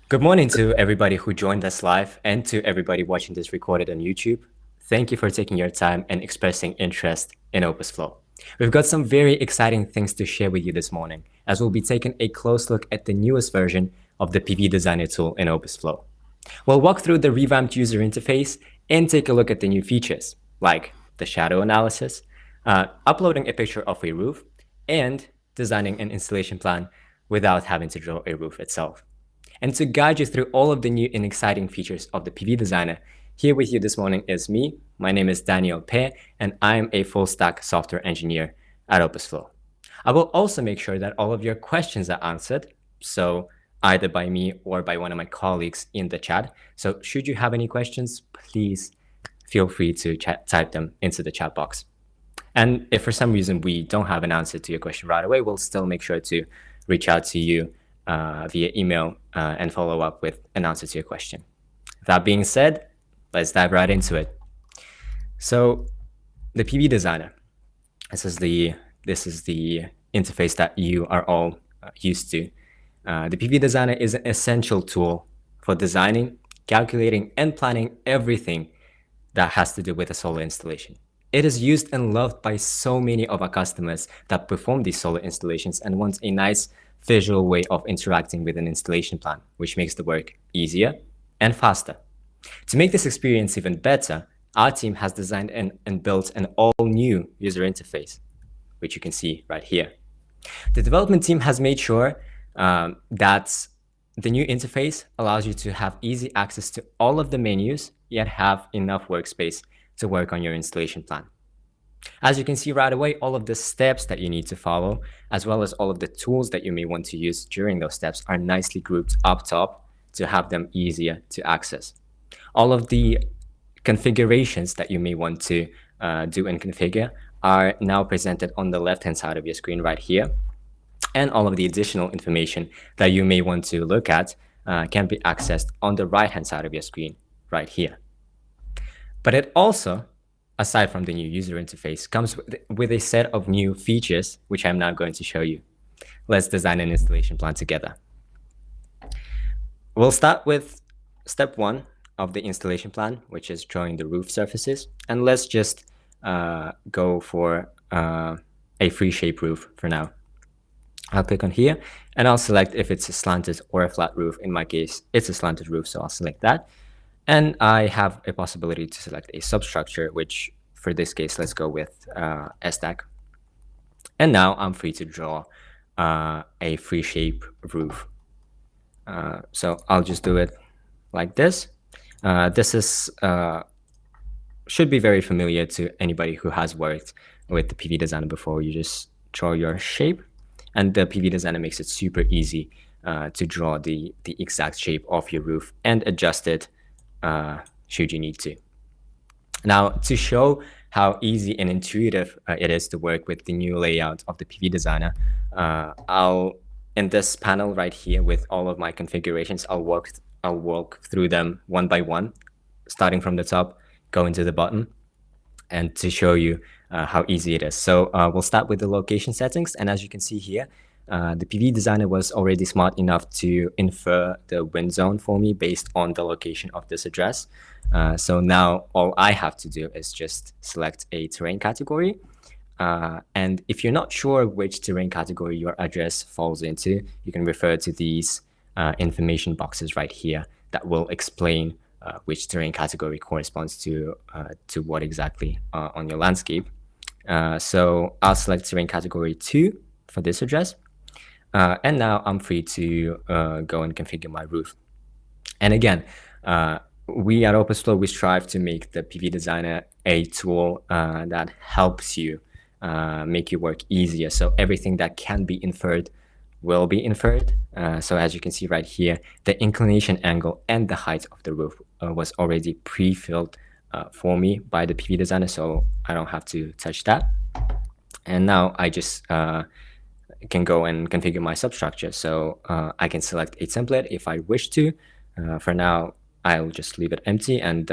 Good morning to everybody who joined us live and to everybody watching this recorded on YouTube. Thank you for taking your time and expressing interest in OpusFlow. We've got some very exciting things to share with you this morning, as we'll be taking a close look at the newest version of the PV Designer tool in OpusFlow. We'll walk through the revamped user interface and take a look at the new features, like the shadow analysis, uploading a picture of a roof, and designing an installation plan without having to draw a roof itself. And to guide you through all of the new and exciting features of the PV Designer, here with you this morning is me. My name is Daniil, and I am a full-stack software engineer at OpusFlow. I will also make sure that all of your questions are answered, so either by me or by one of my colleagues in the chat. So should you have any questions, please feel free to type them into the chat box. And if for some reason we don't have an answer to your question right away, we'll still make sure to reach out to you via email and follow up with an answer to your question. That being said, let's dive right into it. So the PV Designer, this is the interface that you are all used to. The PV Designer is an essential tool for designing, calculating, and planning everything that has to do with a solar installation. It is used and loved by so many of our customers that perform these solar installations and want a nice visual way of interacting with an installation plan, which makes the work easier and faster. To make this experience even better, our team has designed and built an all-new user interface, which you can see right here. The development team has made sure that the new interface allows you to have easy access to all of the menus, yet have enough workspace to work on your installation plan. As you can see right away, all of the steps that you need to follow, as well as all of the tools that you may want to use during those steps, are nicely grouped up top to have them easier to access. All of the configurations that you may want to do and configure are now presented on the left-hand side of your screen right here. And all of the additional information that you may want to look at can be accessed on the right-hand side of your screen right here. But it also, aside from the new user interface, comes with a set of new features, which I'm now going to show you. Let's design an installation plan together. We'll start with step 1 of the installation plan, which is drawing the roof surfaces. And let's just go for a free shape roof for now. I'll click on here and I'll select if it's a slanted or a flat roof. In my case, it's a slanted roof, so I'll select that. And I have a possibility to select a substructure, which for this case, let's go with S-stack. And now I'm free to draw a free shape roof. So I'll just do it like this. This is should be very familiar to anybody who has worked with the PV Designer before. You just draw your shape, and the PV Designer makes it super easy to draw the exact shape of your roof and adjust it should you need to. Now, to show how easy and intuitive it is to work with the new layout of the PV Designer, in this panel right here with all of my configurations, I'll walk through them one by one, starting from the top, going to the bottom, and to show you how easy it is. So we'll start with the location settings, and as you can see here, the PV Designer was already smart enough to infer the wind zone for me based on the location of this address. So now all I have to do is just select a terrain category. And if you're not sure which terrain category your address falls into, you can refer to these information boxes right here that will explain which terrain category corresponds to what exactly on your landscape. So I'll select terrain category 2 for this address. And now I'm free to go and configure my roof. And again, we at OpusFlow, we strive to make the PV Designer a tool that helps you make your work easier. So everything that can be inferred will be inferred. So as you can see right here, the inclination angle and the height of the roof was already pre-filled for me by the PV Designer, so I don't have to touch that. And now I just can go and configure my substructure. So I can select a template if I wish to. For now, I'll just leave it empty and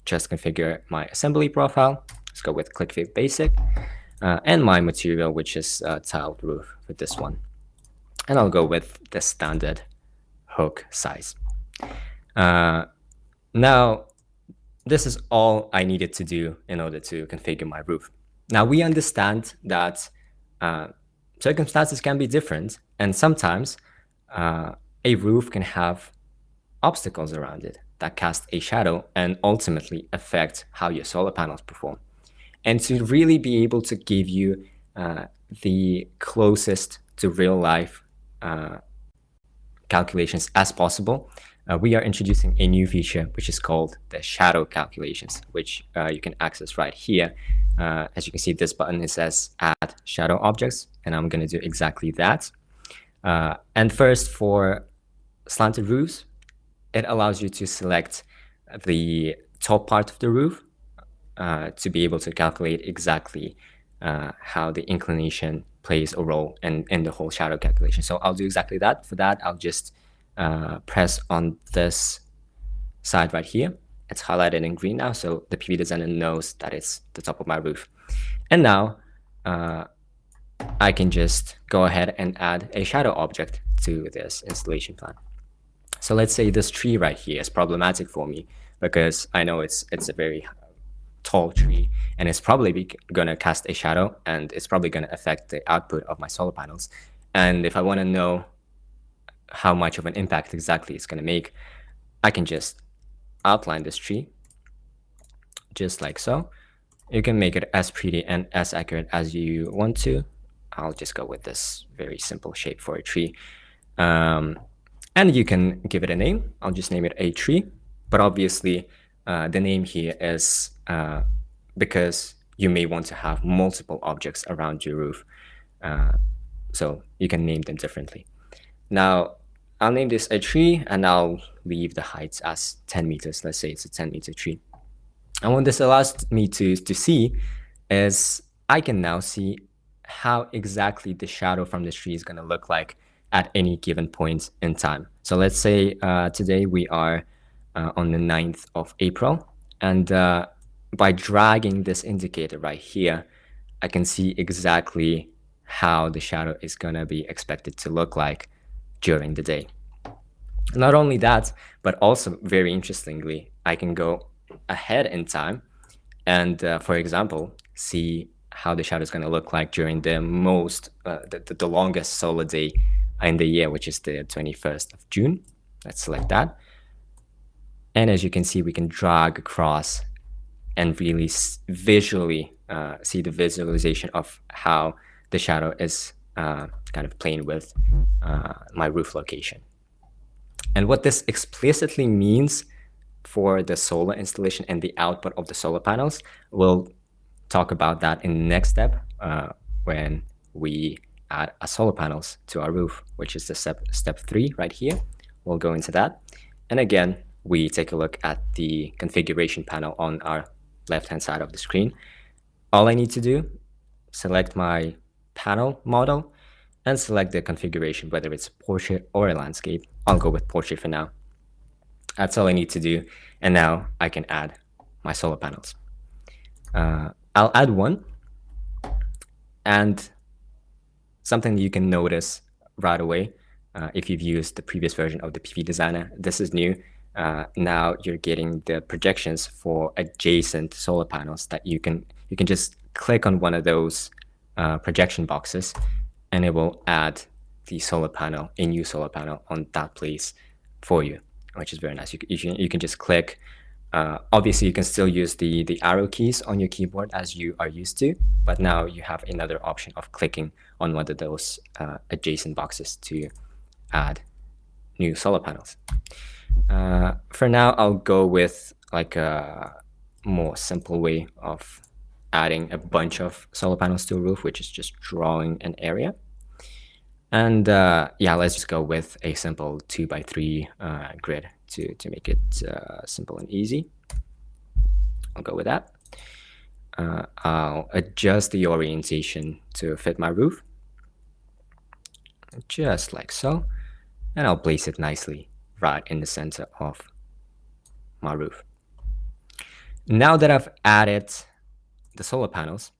just configure my assembly profile. Let's go with click fit basic and my material, which is tiled roof for this one. And I'll go with the standard hook size. Now, this is all I needed to do in order to configure my roof. Now, we understand that circumstances can be different, and sometimes a roof can have obstacles around it that cast a shadow and ultimately affect how your solar panels perform. And to really be able to give you the closest to real life calculations as possible, we are introducing a new feature which is called the shadow calculations, which you can access right here. As you can see, this button, it says add shadow objects, and I'm going to do exactly that. And first, for slanted roofs, it allows you to select the top part of the roof to be able to calculate exactly how the inclination plays a role in the whole shadow calculation. So I'll do exactly that. For that, I'll just press on this side right here. It's highlighted in green now, so the PV designer knows that it's the top of my roof. And now I can just go ahead and add a shadow object to this installation plan. So let's say this tree right here is problematic for me because I know it's a very tall tree and it's probably going to cast a shadow and it's probably going to affect the output of my solar panels. And if I want to know how much of an impact exactly it's going to make, I can just outline this tree just like so. You can make it as pretty and as accurate as you want to. I'll just go with this very simple shape for a tree. And you can give it a name. I'll just name it a tree. But obviously, the name here is because you may want to have multiple objects around your roof. So you can name them differently. Now, I'll name this a tree, and I'll leave the height as 10 meters. Let's say it's a 10-meter tree. And what this allows me to see is I can now see how exactly the shadow from the tree is going to look like at any given point in time. So let's say today we are on the 9th of April. And by dragging this indicator right here, I can see exactly how the shadow is going to be expected to look like during the day. Not only that, but also very interestingly, I can go ahead in time and, for example, see how the shadow is going to look like during the the longest solar day in the year, which is the 21st of June. Let's select that. And as you can see, we can drag across and really visually see the visualization of how the shadow is kind of playing with my roof location. And what this explicitly means for the solar installation and the output of the solar panels, we'll talk about that in the next step when we add our solar panels to our roof, which is the step 3 right here. We'll go into that. And again, we take a look at the configuration panel on our left-hand side of the screen. All I need to do, select my panel model and select the configuration, whether it's portrait or a landscape. I'll go with portrait for now. That's all I need to do. And now I can add my solar panels. I'll add one. And something you can notice right away, if you've used the previous version of the PV Designer, this is new. Now you're getting the projections for adjacent solar panels that you can just click on one of those projection boxes, and it will add the solar panel, a new solar panel on that place for you, which is very nice. You can just click. Obviously, you can still use the arrow keys on your keyboard as you are used to, but now you have another option of clicking on one of those adjacent boxes to add new solar panels. For now, I'll go with like a more simple way of adding a bunch of solar panels to a roof, which is just drawing an area. And yeah, let's just go with a simple 2x3 grid to make it simple and easy. I'll go with that. I'll adjust the orientation to fit my roof, just like so. And I'll place it nicely right in the center of my roof. Now that I've added the solar panels,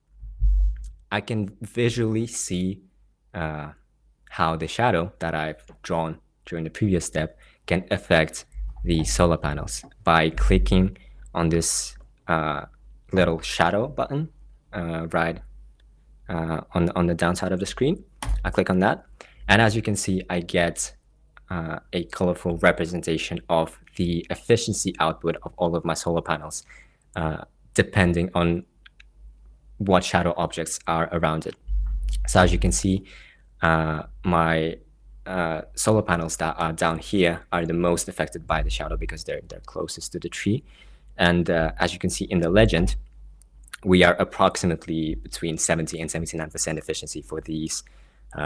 I can visually see how the shadow that I've drawn during the previous step can affect the solar panels by clicking on this little shadow button right on the downside of the screen. I click on that, and as you can see, I get a colorful representation of the efficiency output of all of my solar panels, depending on what shadow objects are around it. So as you can see, my solar panels that are down here are the most affected by the shadow because they're closest to the tree. And as you can see in the legend, we are approximately between 70 and 79% efficiency for these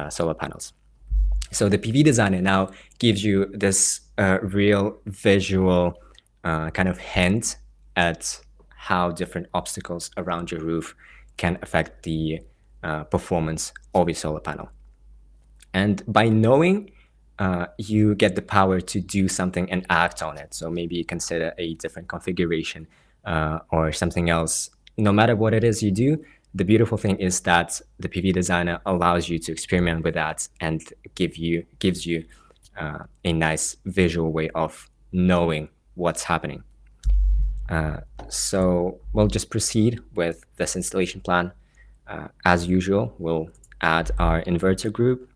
solar panels. So the PV designer now gives you this real visual kind of hint at how different obstacles around your roof can affect the performance of your solar panel. And by knowing, you get the power to do something and act on it. So maybe consider a different configuration or something else. No matter what it is you do, the beautiful thing is that the PV designer allows you to experiment with that and gives you a nice visual way of knowing what's happening. So we'll just proceed with this installation plan. As usual, we'll add our inverter group,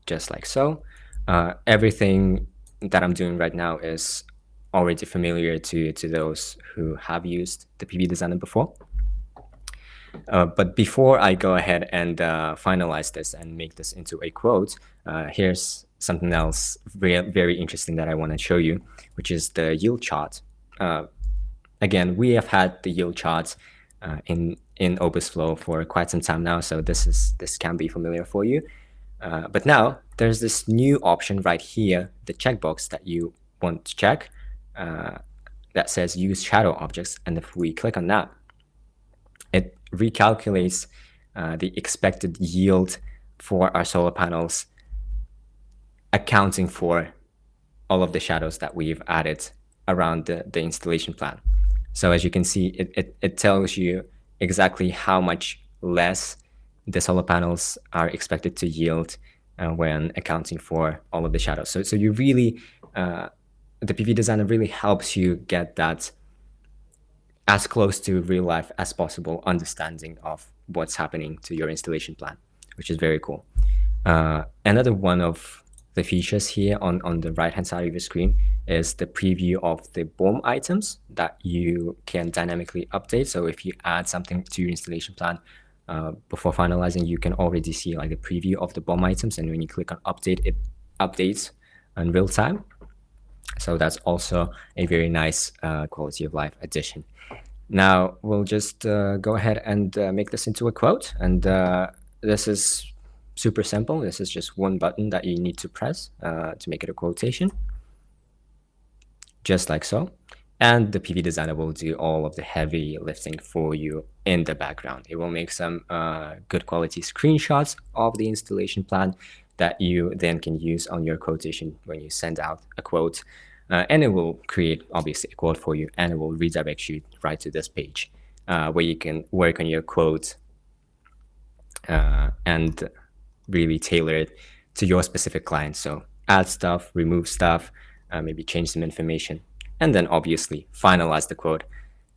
just like so. Everything that I'm doing right now is already familiar to those who have used the PV designer before. But before I go ahead and finalize this and make this into a quote, here's something else very interesting that I want to show you, which is the yield chart. Again, we have had the yield charts in OpusFlow for quite some time now, so this can be familiar for you. But now there's this new option right here, the checkbox that you want to check, that says use shadow objects. And if we click on that, it recalculates the expected yield for our solar panels, accounting for all of the shadows that we've added around the installation plan. So as you can see, it tells you exactly how much less the solar panels are expected to yield when accounting for all of the shadows. So you really, the PV designer really helps you get that as close to real life as possible understanding of what's happening to your installation plan, which is very cool. Another one of the features here on the right-hand side of your screen is the preview of the BOM items that you can dynamically update. So if you add something to your installation plan before finalizing, you can already see like a preview of the BOM items. And when you click on update, it updates in real time. So that's also a very nice quality of life addition. Now we'll just go ahead and make this into a quote. And this is super simple. This is just one button that you need to press to make it a quotation, just like so. And the PV designer will do all of the heavy lifting for you in the background. It will make some good quality screenshots of the installation plan that you then can use on your quotation when you send out a quote. And it will create, obviously, a quote for you, and it will redirect you right to this page where you can work on your quote and really tailor it to your specific client. So add stuff, remove stuff, maybe change some information, and then obviously finalize the quote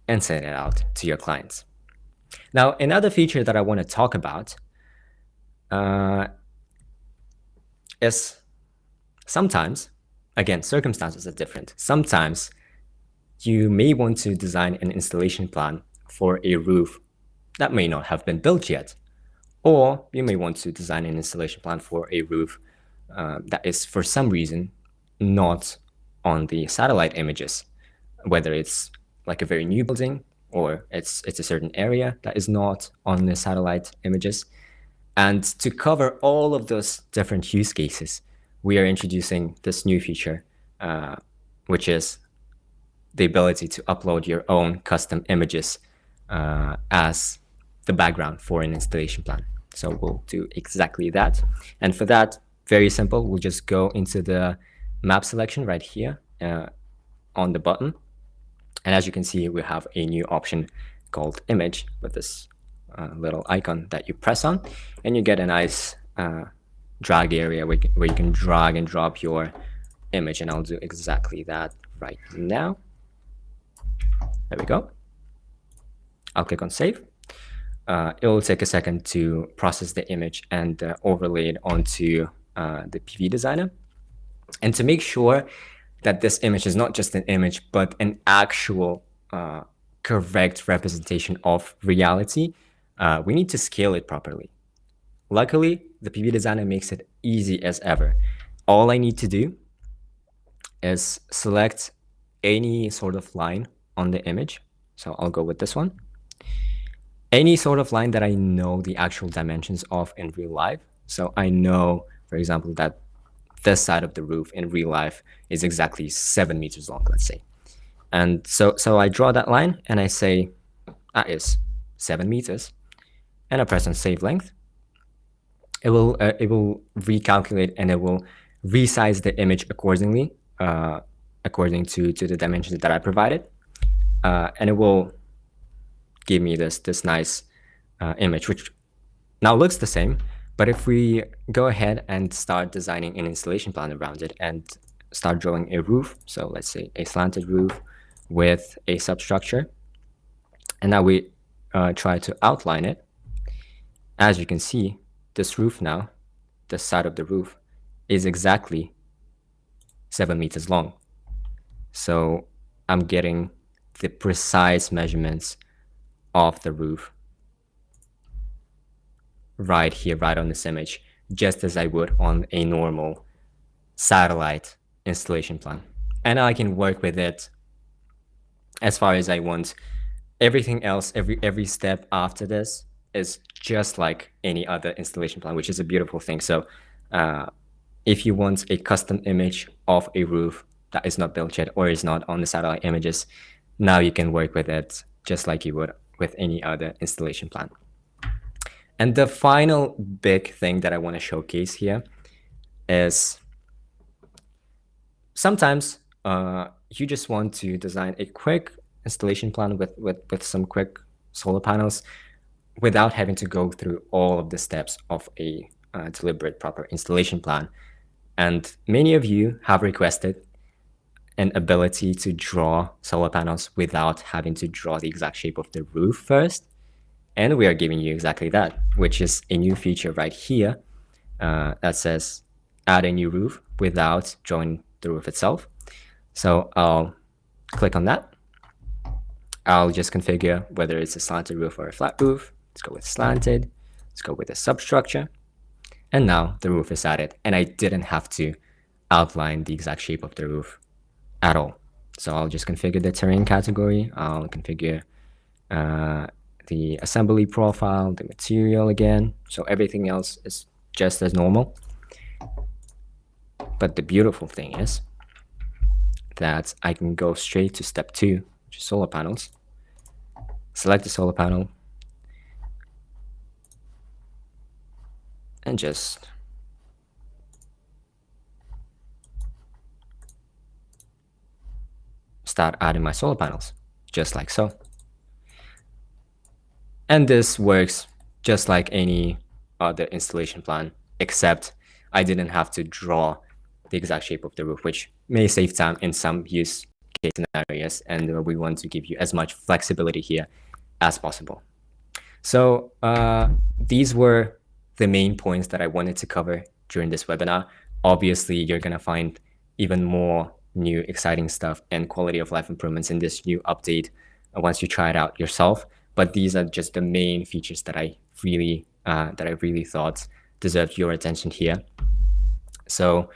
and send it out to your clients. Now, another feature that I want to talk about is sometimes, again, circumstances are different. Sometimes you may want to design an installation plan for a roof that may not have been built yet. Or you may want to design an installation plan for a roof that is, for some reason, not on the satellite images, whether it's like a very new building or it's a certain area that is not on the satellite images. And to cover all of those different use cases, we are introducing this new feature, which is the ability to upload your own custom images as the background for an installation plan. So we'll do exactly that. And for that, very simple, we'll just go into the map selection right here on the button. And as you can see, we have a new option called image with this little icon that you press on, and you get a nice drag area where you can drag and drop your image, and I'll do exactly that right now. There we go. I'll click on save. It will take a second to process the image and overlay it onto the PV designer. And to make sure that this image is not just an image, but an actual correct representation of reality, we need to scale it properly. Luckily, the PV designer makes it easy as ever. All I need to do is select any sort of line on the image. So I'll go with this one. Any sort of line that I know the actual dimensions of in real life. So I know, for example, that this side of the roof in real life is exactly 7 meters long, let's say. And so I draw that line and I say that is 7 meters, and I press on save length. It will recalculate and it will resize the image accordingly, according to the dimensions that I provided, and it will give me this nice image, which now looks the same. But if we go ahead and start designing an installation plan around it and start drawing a roof, so let's say a slanted roof with a substructure, and now we try to outline it, as you can see, this roof now, the side of the roof, is exactly 7 meters long. So I'm getting the precise measurements of the roof right here, right on this image, just as I would on a normal satellite installation plan. And I can work with it as far as I want. Everything else, every step after this is just like any other installation plan, which is a beautiful thing. So if you want a custom image of a roof that is not built yet or is not on the satellite images, now you can work with it just like you would with any other installation plan. And the final big thing that I want to showcase here is sometimes you just want to design a quick installation plan with some quick solar panels without having to go through all of the steps of a deliberate proper installation plan. And many of you have requested an ability to draw solar panels without having to draw the exact shape of the roof first. And we are giving you exactly that, which is a new feature right here that says add a new roof without drawing the roof itself. So I'll click on that. I'll just configure whether it's a slanted roof or a flat roof. Let's go with slanted. Let's go with a substructure. And now the roof is added. And I didn't have to outline the exact shape of the roof at all. So I'll just configure the terrain category. I'll configure the assembly profile, the material again. So everything else is just as normal. But the beautiful thing is that I can go straight to step 2, which is solar panels. Select the solar panel and just start adding my solar panels, just like so. And this works just like any other installation plan, except I didn't have to draw the exact shape of the roof, which may save time in some use case scenarios, and we want to give you as much flexibility here as possible. So these were the main points that I wanted to cover during this webinar. Obviously, you're going to find even more new exciting stuff and quality of life improvements in this new update once you try it out yourself. But these are just the main features that I really thought deserved your attention here. So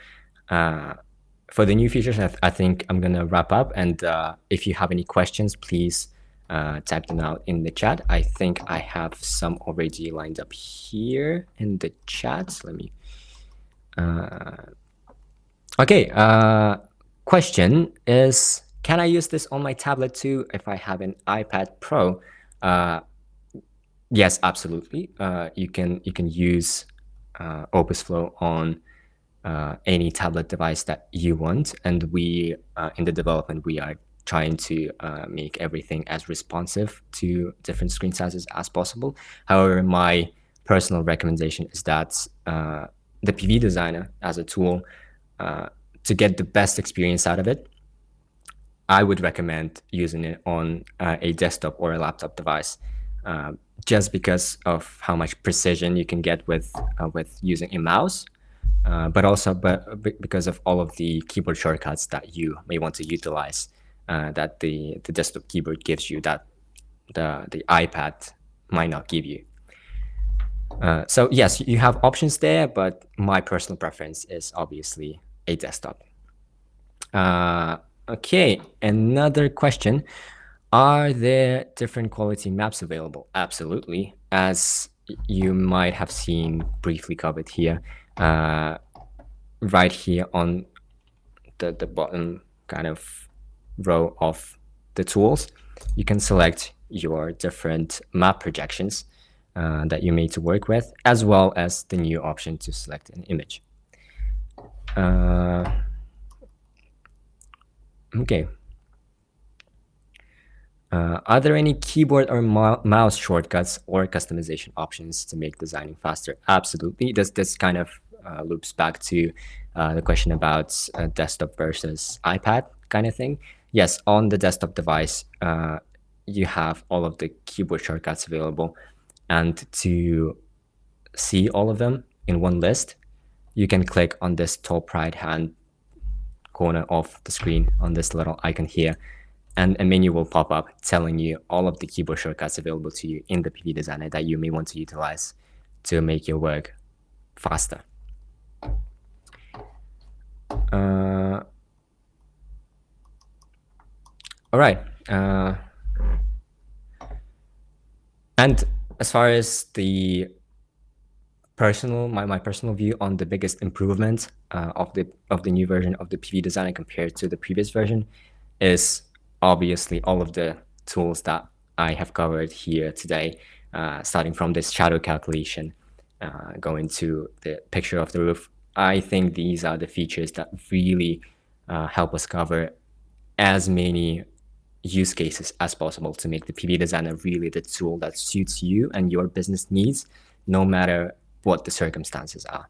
for the new features, I think I'm going to wrap up. And if you have any questions, please type them out in the chat. I think I have some already lined up here in the chat. Let me. Okay. Question is, can I use this on my tablet too if I have an iPad Pro? Yes, absolutely. You can use OpusFlow on any tablet device that you want, and we in the development we are trying to make everything as responsive to different screen sizes as possible. However, my personal recommendation is that the PV Designer as a tool to get the best experience out of it, I would recommend using it on a desktop or a laptop device, just because of how much precision you can get with using a mouse, but also because of all of the keyboard shortcuts that you may want to utilize, that the desktop keyboard gives you that the iPad might not give you. So yes, you have options there, but my personal preference is obviously a desktop. Okay, another question. Are there different quality maps available? Absolutely. As you might have seen briefly covered here, right here on the bottom kind of row of the tools, you can select your different map projections that you made to work with, as well as the new option to select an image. Okay. Are there any keyboard or mouse shortcuts or customization options to make designing faster? Absolutely. This kind of loops back to the question about desktop versus iPad kind of thing. Yes, on the desktop device, you have all of the keyboard shortcuts available. And to see all of them in one list, you can click on this top right-hand corner of the screen on this little icon here, and a menu will pop up telling you all of the keyboard shortcuts available to you in the PV Designer that you may want to utilize to make your work faster. All right. And as far as the my personal view on the biggest improvement of the new version of the PV Designer compared to the previous version is obviously all of the tools that I have covered here today, starting from this shadow calculation, going to the picture of the roof. I think these are the features that really help us cover as many use cases as possible to make the PV Designer really the tool that suits you and your business needs, no matter what the circumstances are.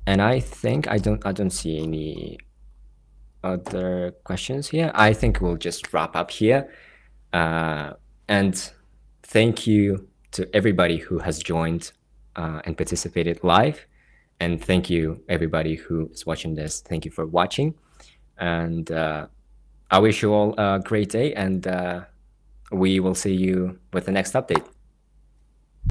And I think I don't see any other questions here. I think we'll just wrap up here. And thank you to everybody who has joined and participated live. And thank you everybody who is watching this. Thank you for watching. And I wish you all a great day, and we will see you with the next update.